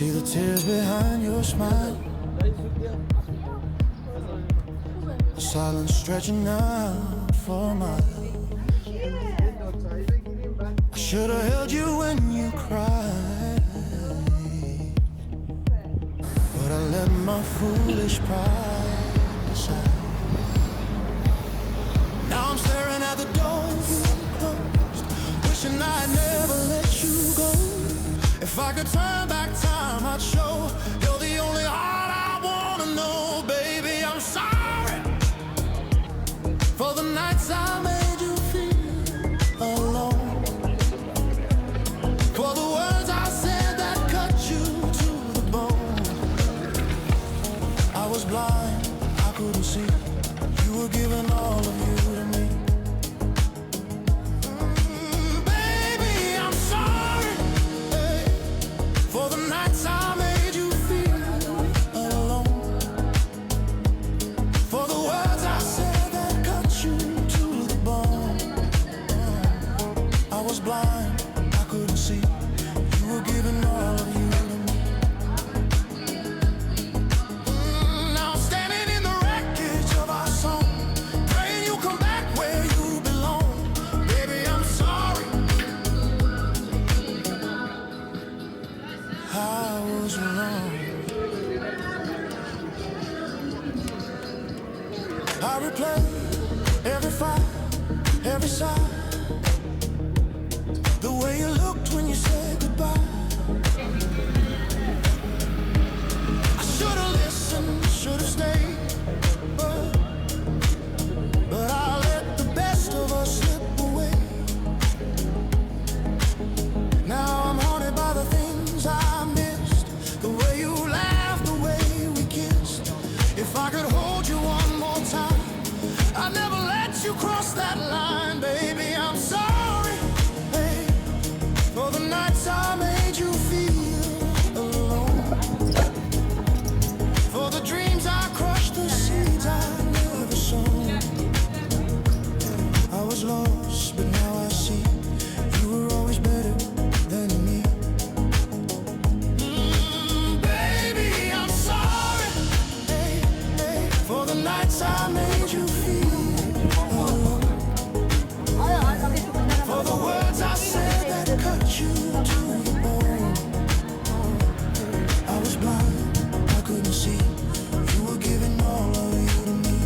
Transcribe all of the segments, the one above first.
See the tears behind your smile, the silence stretching out for miles. I should have held you when you cried, but I let my foolish pride decide. Now I'm staring at the door you closed, wishing I'd never let you go. If I could turn back time, I'd show you're the only heart I wanna know. Baby, I'm sorry for the nights I made you feel alone, for the words I said that cut you to the bone. I was blind, I couldn't see, you were giving all of you to me. Baby, I'm sorry, hey, for the nights I made you feel alone, for the words I said that cut you to the bone. I was blind, I couldn't see, you were giving all of you to me. Now I'm standing in the wreckage of our song, praying you come back where you belong. Baby, I'm sorry, I was wrong. I replay every fight, every side, the way you looked when you said goodbye. I should've listened, should've stayed, but I let the best of us slip away. Now I'm haunted by the things I missed, the way you laughed, the way we kissed. If I could hold you one more time, I'd never let you cross that line. Baby, I'm sorry, hey, for the nights I made you feel alone, for the dreams I crushed, the seeds I never sown. I was lost, but now I see you were always better than me. Baby, I'm sorry, hey, hey, for the nights I made you feel alone, for the words I said that cut you to the bone. I was blind, I couldn't see, you were giving all of you to me.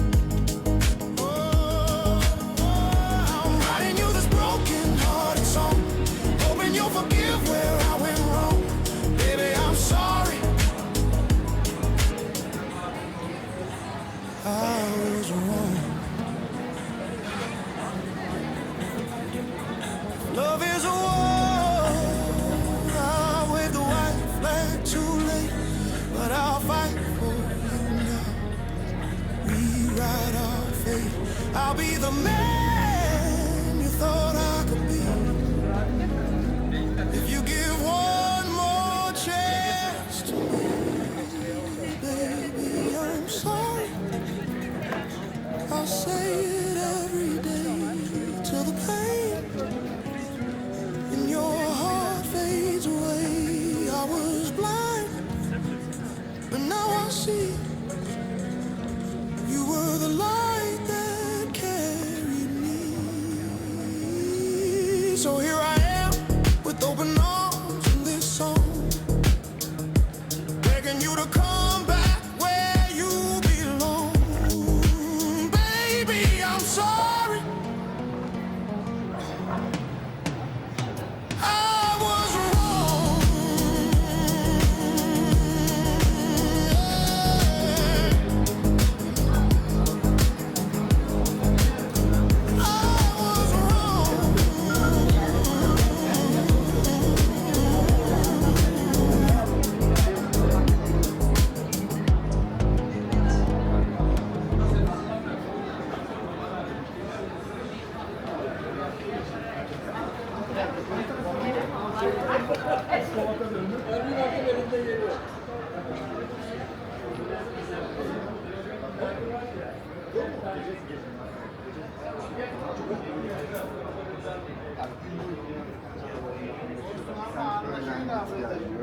I'm writing you this broken-hearted song, hoping you'll forgive where I went wrong. Baby, I'm sorry, I was wrong. Love is a war, I'll wave the white flag too late, but I'll fight for you now. Rewrite our fate, I'll be the man you thought I could be. If you give one more chance to me, baby, I'm sorry. I'll say it every day till the pain in your heart fades away. I was blind, but now I see you were the light that carried me. So here I am with open arms in this song, begging you to come back where you belong. Baby, I'm sorry, I was wrong.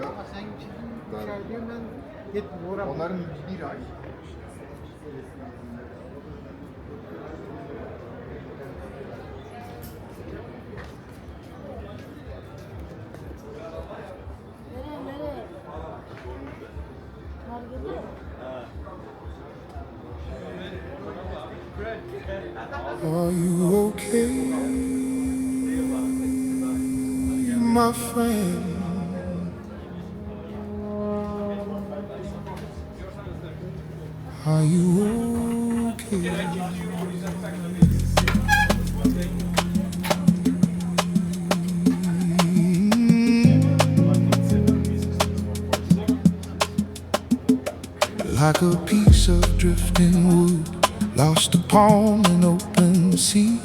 Ama sen diyorum ben gitmiyorum. Uğramam. Onların bir ay. Nereye? Markete? Are you okay, my friend? Are you okay? Like a piece of drifting wood lost upon an open sea.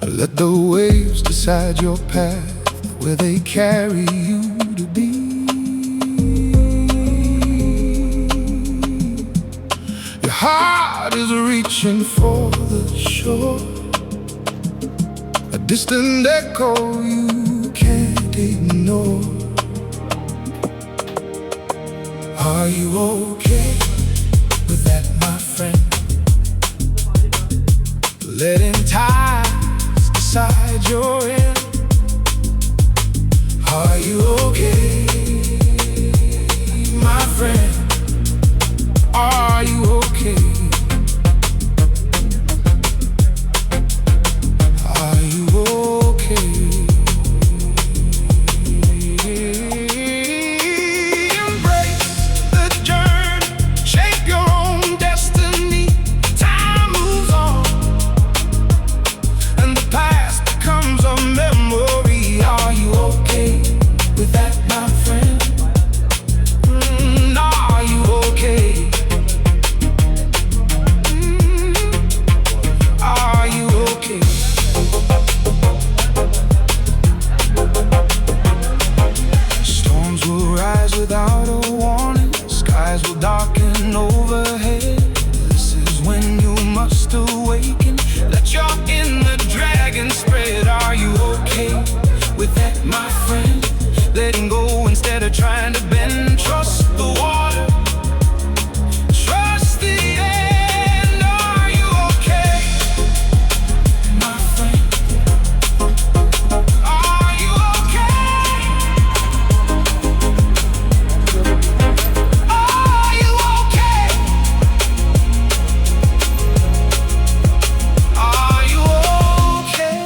Let the waves decide your path, where they carry you to be. Your heart is reaching for the shore, a distant echo you can't ignore. Are you okay with that, my friend? Letting tides decide your end. Are you okay, my friend? Are you okay? Are you okay? Embrace the journey, shape your own destiny. Time moves on, and the past becomes a memory. Are you okay with that, my friend? Are you okay? Are you okay? Storms will rise without a warning, skies will darken overhead. This is when you must awaken, let your inner dragon spread. Are you okay with that, my friend? Letting go instead of trying to bend. Trust the water, trust the end. Are you okay, my friend? Are you okay? Are you okay? Are you okay?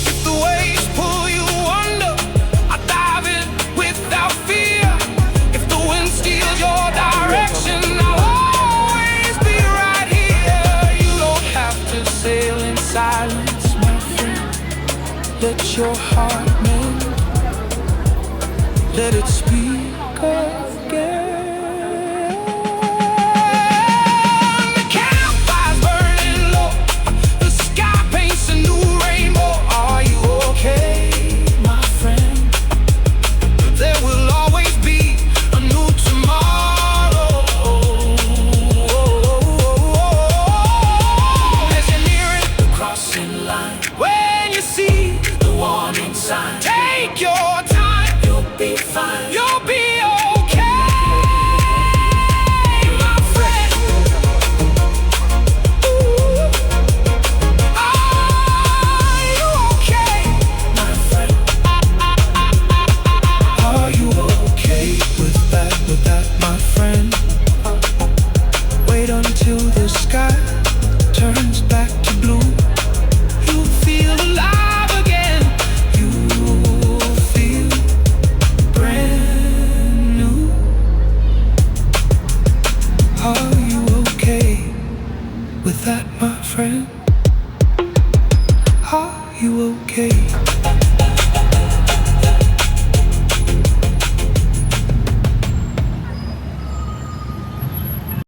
If the waves pull you under, I dive in without fear. If the wind steals your direction, I'll always be right here. You don't have to sail in silence, my friend. Let your heart mend, let it speak again. The campfire's burning low, the sky paints a new rainbow. Are you okay, my friend? There will always be a new tomorrow. As you're nearing the crossing line, when you see the warning sign, take your time, you'll be fine. You'll be okay, my friend. Ooh. Are you okay, my friend? Are you okay with that, my friend? Wait until the sky turns back to blue. You'll feel alive again. You'll feel brand new. Are you okay with that, my friend? Are you okay?